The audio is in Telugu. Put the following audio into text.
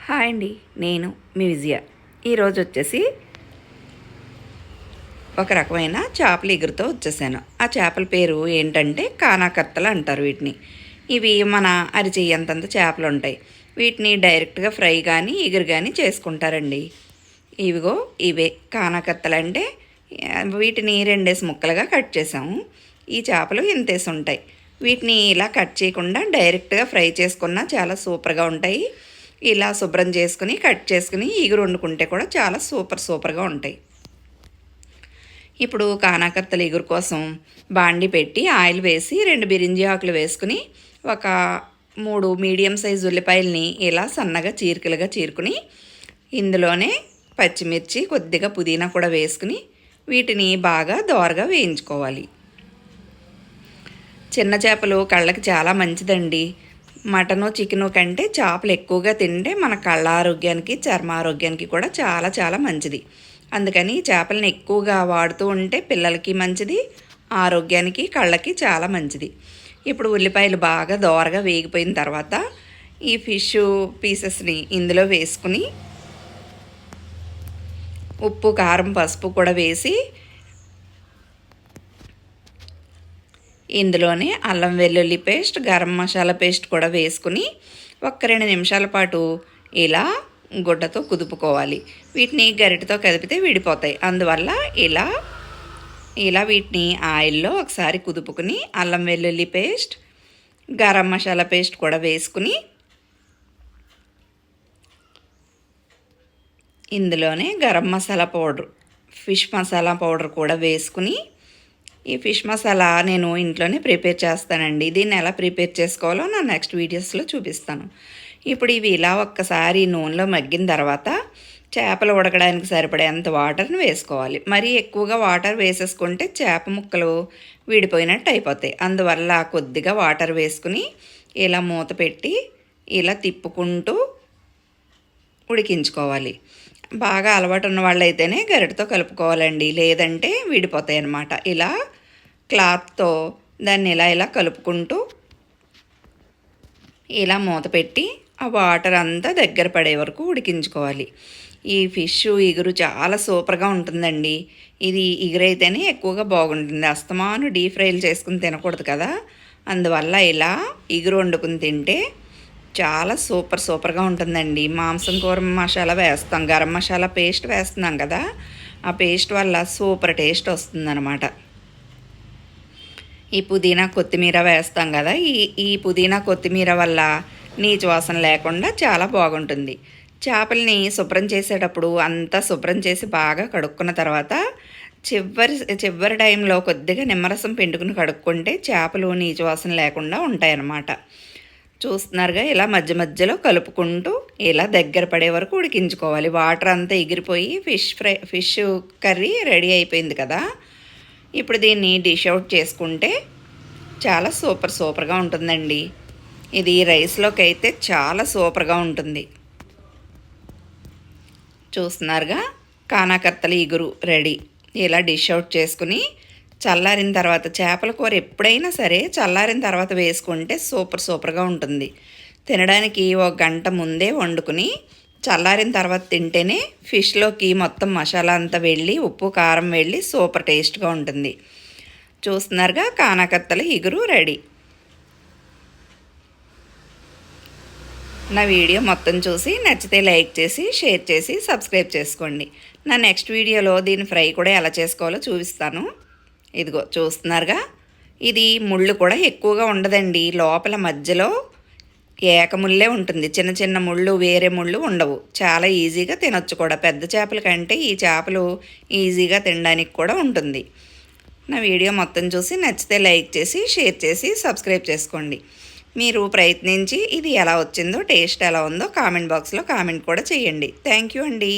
హాయ్ అండి, నేను మీ విజయ. ఈరోజు వచ్చేసి ఒక రకమైన చేపల ఎగురుతో వచ్చేసాను. ఆ చేపల పేరు ఏంటంటే కానాకత్తలు అంటారు వీటిని. ఇవి మన అరిచెయ్యంతంత చేపలు ఉంటాయి. వీటిని డైరెక్ట్గా ఫ్రై కానీ ఎగురు కానీ చేసుకుంటారండి. ఇవిగో ఇవే కానాకత్తలు అంటే వీటిని 2 ముక్కలుగా కట్ చేసాము. ఈ చేపలు ఇంతేసి ఉంటాయి. వీటిని ఇలా కట్ చేయకుండా డైరెక్ట్గా ఫ్రై చేసుకున్నా చాలా సూపర్గా ఉంటాయి. ఇలా శుభ్రం చేసుకుని కట్ చేసుకుని ఎగురు వండుకుంటే కూడా చాలా సూపర్గా ఉంటాయి. ఇప్పుడు కానాకత్తల ఎగురు కోసం బాండి పెట్టి ఆయిల్ వేసి 2 బిరింజి ఆకులు వేసుకుని ఒక 3 మీడియం సైజు ఉల్లిపాయలని ఇలా సన్నగా చీరికలుగా చీరుకుని ఇందులోనే పచ్చిమిర్చి కొద్దిగా పుదీనా కూడా వేసుకుని వీటిని బాగా దోరగా వేయించుకోవాలి. చిన్న చేపలు కళ్ళకి చాలా మంచిదండి. మటను చికెను కంటే చేపలు ఎక్కువగా తింటే మన కళ్ళ ఆరోగ్యానికి చర్మ ఆరోగ్యానికి కూడా చాలా చాలా మంచిది. అందుకని చేపలను ఎక్కువగా వాడుతూ ఉంటే పిల్లలకి మంచిది, ఆరోగ్యానికి కళ్ళకి చాలా మంచిది. ఇప్పుడు ఉల్లిపాయలు బాగా దోరగా వేగిపోయిన తర్వాత ఈ ఫిష్ పీసెస్ని ఇందులో వేసుకుని ఉప్పు కారం పసుపు కూడా వేసి ఇందులోనే అల్లం వెల్లుల్లి పేస్ట్ గరం మసాలా పేస్ట్ కూడా వేసుకుని ఒక 2 నిమిషాల పాటు ఇలా గుడ్డతో కుదుపుకోవాలి. వీటిని గరిటతో కదిపితే విడిపోతాయి. అందువల్ల ఇలా వీటిని ఆయిల్లో ఒకసారి కుదుపుకుని అల్లం వెల్లుల్లి పేస్ట్ గరం మసాలా పేస్ట్ కూడా వేసుకుని ఇందులోనే garam masala powder fish masala powder కూడా వేసుకుని ఈ ఫిష్ మసాలా నేను ఇంట్లోనే ప్రిపేర్ చేస్తానండి. దీన్ని ఎలా ప్రిపేర్ చేసుకోవాలో నా నెక్స్ట్ వీడియోస్లో చూపిస్తాను. ఇప్పుడు ఇవి ఇలా ఒక్కసారి నూనెలో మగ్గిన తర్వాత చేపలు ఉడకడానికి సరిపడేంత వాటర్ని వేసుకోవాలి. మరీ ఎక్కువగా వాటర్ వేసేసుకుంటే చేప ముక్కలు విడిపోయినట్టు అయిపోతాయి. అందువల్ల కొద్దిగా వాటర్ వేసుకుని ఇలా మూత పెట్టి ఇలా తిప్పుకుంటూ ఉడికించుకోవాలి. బాగా అలవాటు ఉన్న వాళ్ళు అయితేనే గరిటతో కలుపుకోవాలండి, లేదంటే విడిపోతాయి అన్నమాట. ఇలా క్లాత్తో దాన్ని ఇలా కలుపుకుంటూ ఇలా మూత పెట్టి ఆ వాటర్ అంతా దగ్గర పడే వరకు ఉడికించుకోవాలి. ఈ ఫిష్ ఎగురు చాలా సూపర్గా ఉంటుందండి. ఇది ఎగురైతేనే ఎక్కువగా బాగుంటుంది. అస్తమాను డీప్ ఫ్రైలు చేసుకుని తినకూడదు కదా. అందువల్ల ఇలా ఎగురు వండుకుని తింటే చాలా సూపర్గా ఉంటుందండి. మాంసం కూర మసాలా వేస్తాం, గరం మసాలా పేస్ట్ వేస్తున్నాం కదా, ఆ పేస్ట్ వల్ల సూపర్ టేస్ట్ వస్తుందన్నమాట. ఈ పుదీనా కొత్తిమీర వేస్తాం కదా, ఈ పుదీనా కొత్తిమీర వల్ల నీచు వాసన లేకుండా చాలా బాగుంటుంది. చేపల్ని శుభ్రం చేసేటప్పుడు అంతా శుభ్రం చేసి బాగా కడుక్కున్న తర్వాత చివరి టైంలో కొద్దిగా నిమ్మరసం పిండుకుని కడుక్కుంటే చేపలు నీచు వాసన లేకుండా ఉంటాయన్నమాట. చూస్తున్నారుగా, ఇలా మధ్యలో కలుపుకుంటూ ఇలా దగ్గర పడే వరకు ఉడికించుకోవాలి. వాటర్ అంతా ఎగిరిపోయి ఫిష్ కర్రీ రెడీ అయిపోయింది కదా. ఇప్పుడు దీన్ని డిష్ అవుట్ చేసుకుంటే చాలా సూపర్గా ఉంటుందండి. ఇది రైస్లోకి అయితే చాలా సూపర్గా ఉంటుంది. చూస్తున్నారుగా, కానాకత్తల ఎగురు రెడీ. ఇలా డిష్ అవుట్ చేసుకుని చల్లారిన తర్వాత చేపల కూర ఎప్పుడైనా సరే చల్లారిన తర్వాత వేసుకుంటే సూపర్గా ఉంటుంది. తినడానికి 1 గంట ముందే వండుకుని చల్లారిన తర్వాత తింటేనే ఫిష్లోకి మొత్తం మసాలా అంతా వెళ్ళి ఉప్పు కారం వెళ్ళి సూపర్ టేస్ట్గా ఉంటుంది. చూస్తున్నారుగా, కానాకత్తల ఎగురు రెడీ. నా వీడియో మొత్తం చూసి నచ్చితే లైక్ చేసి షేర్ చేసి సబ్స్క్రైబ్ చేసుకోండి. నా నెక్స్ట్ వీడియోలో దీని ఫ్రై కూడా ఎలా చేసుకోవాలో చూపిస్తాను. ఇదిగో చూస్తున్నారుగా, ఇది ముళ్ళు కూడా ఎక్కువగా ఉండదండి. లోపల మధ్యలో ఏకముళ్ళే ఉంటుంది. చిన్న ముళ్ళు వేరే ముళ్ళు ఉండవు. చాలా ఈజీగా తినొచ్చు కూడా. పెద్ద చేపల కంటే ఈ చేపలు ఈజీగా తినడానికి కూడా ఉంటుంది. నా వీడియో మొత్తం చూసి నచ్చితే లైక్ చేసి షేర్ చేసి సబ్స్క్రైబ్ చేసుకోండి. మీరు ప్రయత్నించి ఇది ఎలా వచ్చిందో టేస్ట్ ఎలా ఉందో కామెంట్ బాక్స్లో కామెంట్ కూడా చేయండి. థ్యాంక్ యూ అండి.